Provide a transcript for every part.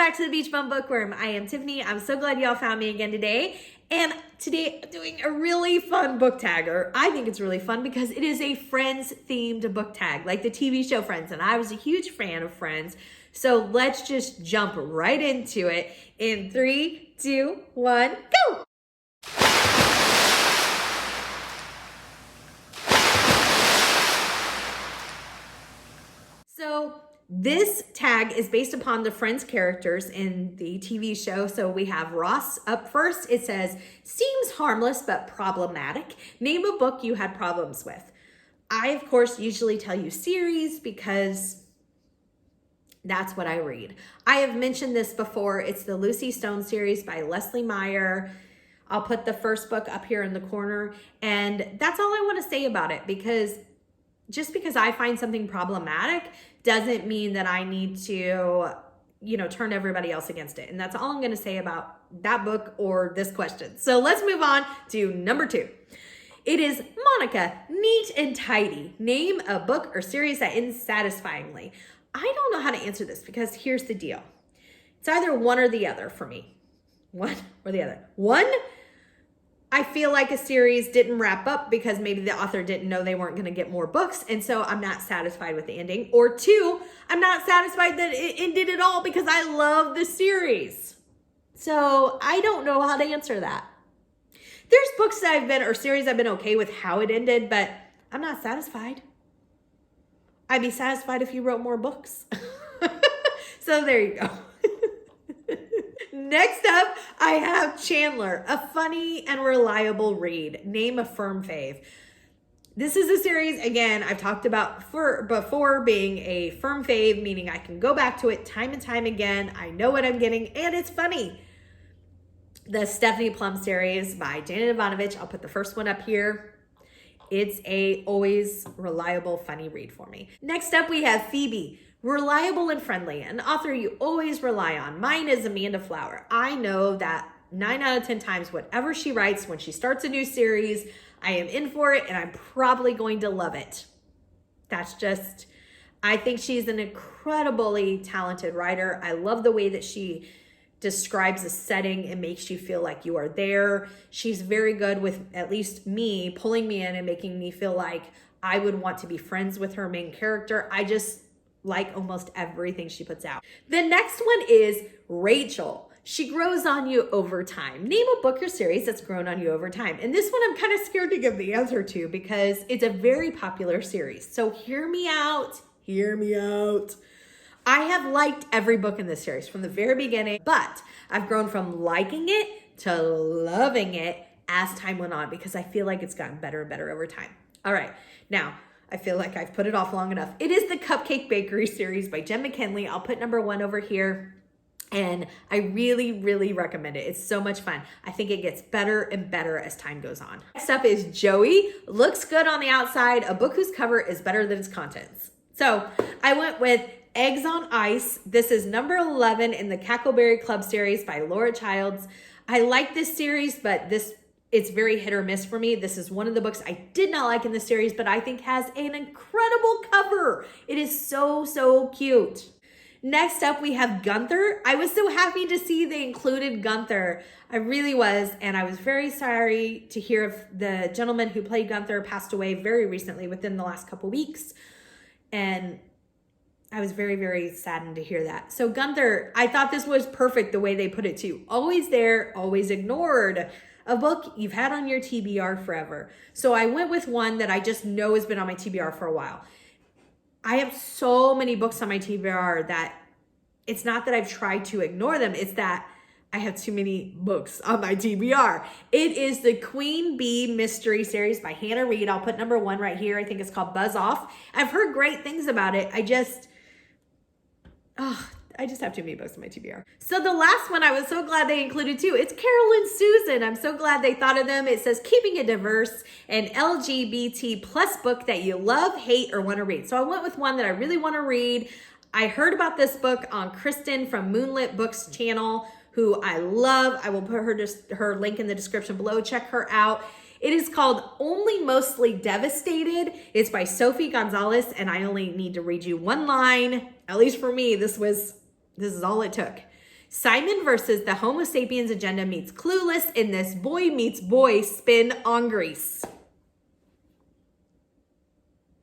back to the Beach Bum Bookworm. I am Tiffany. I'm so glad y'all found me again today. And today I'm doing a really fun book tag, or I think it's really fun because it is a Friends themed book tag, like the TV show Friends. And I was a huge fan of Friends. So let's just jump right into it in 3, 2, 1, go! So this tag is based upon the Friends characters in the TV show. So we have Ross up first. It says, seems harmless but problematic. Name a book you had problems with. I, of course, usually tell you series because that's what I read. I have mentioned this before. It's the Lucy Stone series by Leslie Meyer. I'll put the first book up here in the corner. And that's all I want to say about it, because just because I find something problematic doesn't mean that I need to, turn everybody else against it. And that's all I'm going to say about that book or this question. So let's move on to number 2. It is Monica, neat and tidy. Name a book or series that ends satisfyingly. I don't know how to answer this because here's the deal. It's either one or the other for me. One or the other. One, I feel like a series didn't wrap up because maybe the author didn't know they weren't going to get more books, and so I'm not satisfied with the ending. Or 2, I'm not satisfied that it ended at all because I love the series. So I don't know how to answer that. There's books that or series I've been okay with how it ended, but I'm not satisfied. I'd be satisfied if you wrote more books. So there you go. Next up, I have Chandler, a funny and reliable read. Name a firm fave. This is a series, again, I've talked about before being a firm fave, meaning I can go back to it time and time again. I know what I'm getting, and it's funny. The Stephanie Plum series by Janet Ivanovich. I'll put the first one up here. It's a always reliable, funny read for me. Next up, we have Phoebe. Reliable and friendly, an author you always rely on. Mine is Amanda Flower. I know that 9 out of 10 times, whatever she writes, when she starts a new series, I am in for it and I'm probably going to love it. I think she's an incredibly talented writer. I love the way that she describes a setting and makes you feel like you are there. She's very good with, at least me, pulling me in and making me feel like I would want to be friends with her main character. I just like almost everything she puts out. The next one is Rachel. She grows on you over time. Name a book or series that's grown on you over time. And this one I'm kind of scared to give the answer to because it's a very popular series. So hear me out. Hear me out. I have liked every book in this series from the very beginning, but I've grown from liking it to loving it as time went on because I feel like it's gotten better and better over time. All right, now I feel like I've put it off long enough. It is the Cupcake Bakery series by Jen McKinley. I'll put number 1 over here. And I really, really recommend it. It's so much fun. I think it gets better and better as time goes on. Next up is Joey. Looks good on the outside. A book whose cover is better than its contents. So I went with Eggs on Ice. This is number 11 in the Cackleberry Club series by Laura Childs. I like this series, but it's very hit or miss for me. This is one of the books I did not like in the series, but I think has an incredible cover. It is so, so cute. Next up, we have Gunther. I was so happy to see they included Gunther. I really was, and I was very sorry to hear of the gentleman who played Gunther passed away very recently within the last couple weeks. And I was very, very saddened to hear that. So Gunther, I thought this was perfect the way they put it too. Always there, always ignored. A book you've had on your TBR forever. So I went with one that I just know has been on my TBR for a while. I have so many books on my TBR that it's not that I've tried to ignore them. It's that I have too many books on my TBR. It is the Queen Bee Mystery Series by Hannah Reid. I'll put number 1 right here. I think it's called Buzz Off. I've heard great things about it. I just have too many books on my TBR. So the last one I was so glad they included too. It's Carol and Susan. I'm so glad they thought of them. It says Keeping It Diverse, an LGBT plus book that you love, hate, or want to read. So I went with one that I really want to read. I heard about this book on Kristen from Moonlit Books channel, who I love. I will put her link in the description below. Check her out. It is called Only Mostly Devastated. It's by Sophie Gonzalez, and I only need to read you one line. At least for me, this is all it took. Simon versus the Homo sapiens agenda meets Clueless in this boy meets boy spin on Grease.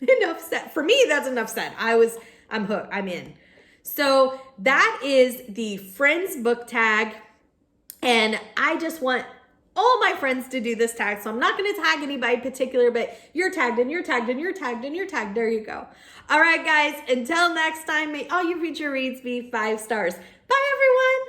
Enough said. For me, that's enough said. I'm hooked. I'm in. So that is the Friends book tag. And I just want all my friends to do this tag. So I'm not going to tag anybody particular, but you're tagged and you're tagged and you're tagged and you're tagged. There you go. All right, guys. Until next time, may all your future reads be 5 stars. Bye, everyone.